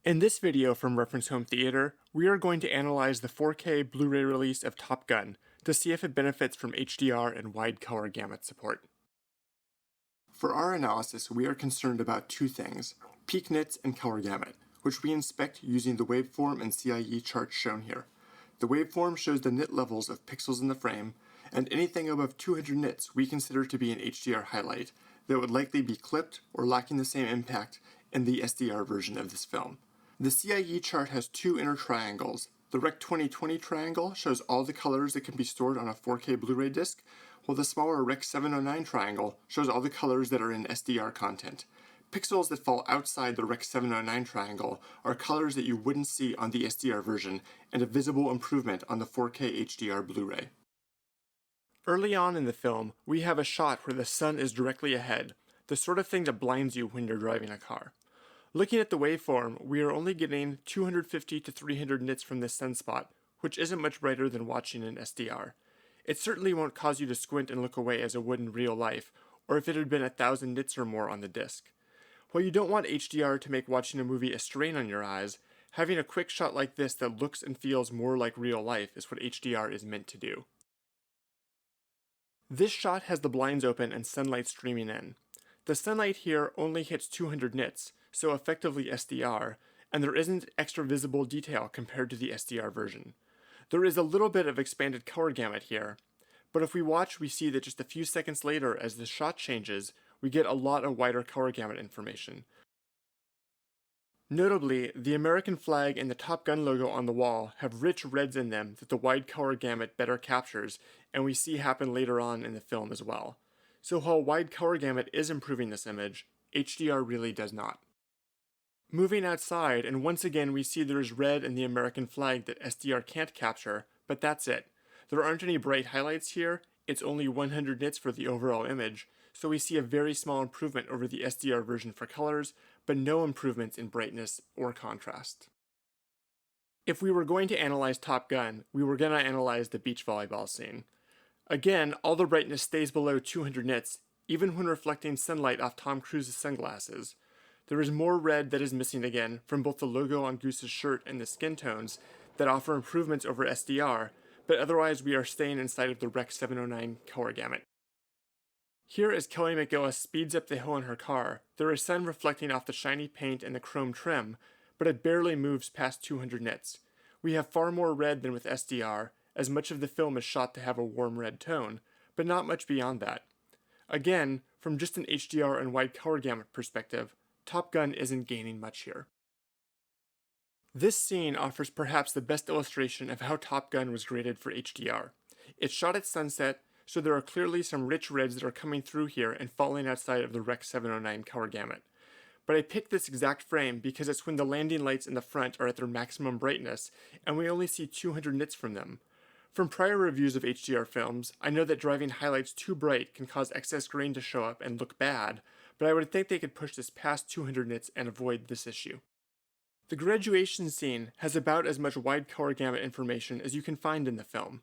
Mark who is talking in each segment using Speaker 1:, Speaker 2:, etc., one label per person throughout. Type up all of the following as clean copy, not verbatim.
Speaker 1: In this video from Reference Home Theater, we are going to analyze the 4K Blu-ray release of Top Gun to see if it benefits from HDR and wide color gamut support. For our analysis, we are concerned about two things: peak nits and color gamut, which we inspect using the waveform and CIE chart shown here. The waveform shows the nit levels of pixels in the frame, and anything above 200 nits we consider to be an HDR highlight that would likely be clipped or lacking the same impact in the SDR version of this film. The CIE chart has two inner triangles. The Rec 2020 triangle shows all the colors that can be stored on a 4K Blu-ray disc, while the smaller Rec 709 triangle shows all the colors that are in SDR content. Pixels that fall outside the Rec 709 triangle are colors that you wouldn't see on the SDR version and a visible improvement on the 4K HDR Blu-ray. Early on in the film, we have a shot where the sun is directly ahead, the sort of thing that blinds you when you're driving a car. Looking at the waveform, we are only getting 250 to 300 nits from this sunspot, which isn't much brighter than watching in SDR. It certainly won't cause you to squint and look away as it would in real life, or if it had been 1,000 nits or more on the disc. While you don't want HDR to make watching a movie a strain on your eyes, having a quick shot like this that looks and feels more like real life is what HDR is meant to do. This shot has the blinds open and sunlight streaming in. The sunlight here only hits 200 nits, so effectively SDR, and there isn't extra visible detail compared to the SDR version. There is a little bit of expanded color gamut here, but if we watch, we see that just a few seconds later, as the shot changes, we get a lot of wider color gamut information. Notably, the American flag and the Top Gun logo on the wall have rich reds in them that the wide color gamut better captures, and we see happen later on in the film as well. So while wide color gamut is improving this image, HDR really does not. Moving outside, and once again we see there is red in the American flag that SDR can't capture, but that's it. There aren't any bright highlights here, it's only 100 nits for the overall image, so we see a very small improvement over the SDR version for colors, but no improvements in brightness or contrast. If we were going to analyze Top Gun, we were going to analyze the beach volleyball scene. Again, all the brightness stays below 200 nits, even when reflecting sunlight off Tom Cruise's sunglasses. There is more red that is missing again from both the logo on Goose's shirt and the skin tones that offer improvements over SDR, but otherwise we are staying inside of the Rec 709 color gamut. Here, as Kelly McGillis speeds up the hill in her car, there is sun reflecting off the shiny paint and the chrome trim, but it barely moves past 200 nits. We have far more red than with SDR, as much of the film is shot to have a warm red tone, but not much beyond that. Again, from just an HDR and wide color gamut perspective, Top Gun isn't gaining much here. This scene offers perhaps the best illustration of how Top Gun was graded for HDR. It's shot at sunset, so there are clearly some rich reds that are coming through here and falling outside of the Rec 709 color gamut. But I picked this exact frame because it's when the landing lights in the front are at their maximum brightness, and we only see 200 nits from them. From prior reviews of HDR films, I know that driving highlights too bright can cause excess grain to show up and look bad, but I would think they could push this past 200 nits and avoid this issue. The graduation scene has about as much wide color gamut information as you can find in the film.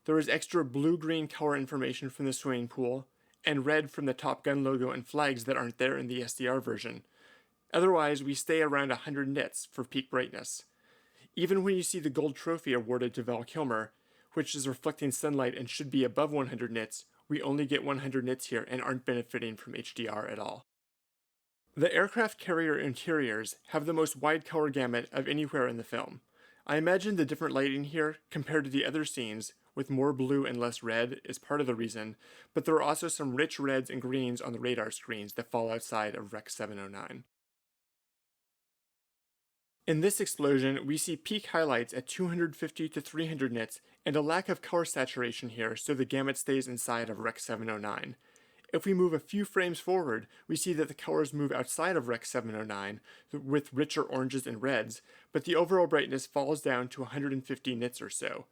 Speaker 1: There is extra blue-green color information from the swimming pool, and red from the Top Gun logo and flags that aren't there in the SDR version. Otherwise, we stay around 100 nits for peak brightness. Even when you see the gold trophy awarded to Val Kilmer, which is reflecting sunlight and should be above 100 nits, we only get 100 nits here and aren't benefiting from HDR at all. The aircraft carrier interiors have the most wide color gamut of anywhere in the film. I imagine the different lighting here, compared to the other scenes, with more blue and less red, is part of the reason, but there are also some rich reds and greens on the radar screens that fall outside of Rec 709. In this explosion, we see peak highlights at 250 to 300 nits and a lack of color saturation here, so the gamut stays inside of Rec 709. If we move a few frames forward, we see that the colors move outside of Rec 709 with richer oranges and reds, but the overall brightness falls down to 150 nits or so.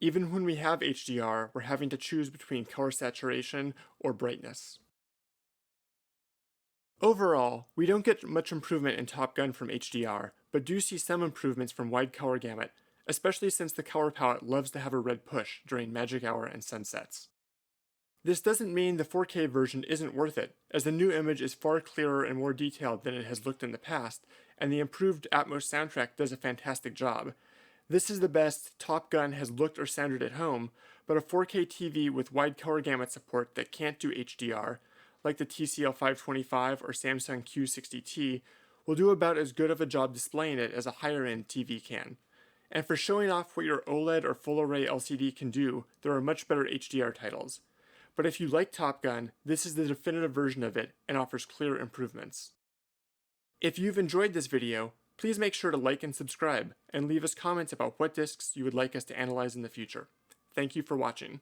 Speaker 1: Even when we have HDR, we're having to choose between color saturation or brightness. Overall, we don't get much improvement in Top Gun from HDR, but do see some improvements from wide color gamut, especially since the color palette loves to have a red push during magic hour and sunsets. This doesn't mean the 4K version isn't worth it, as the new image is far clearer and more detailed than it has looked in the past, and the improved Atmos soundtrack does a fantastic job. This is the best Top Gun has looked or sounded at home, but a 4K TV with wide color gamut support that can't do HDR, like the TCL 525 or Samsung Q60T, will do about as good of a job displaying it as a higher end TV can. And for showing off what your OLED or full array LCD can do, there are much better HDR titles. But if you like Top Gun, this is the definitive version of it and offers clear improvements. If you've enjoyed this video, please make sure to like and subscribe, and leave us comments about what discs you would like us to analyze in the future. Thank you for watching.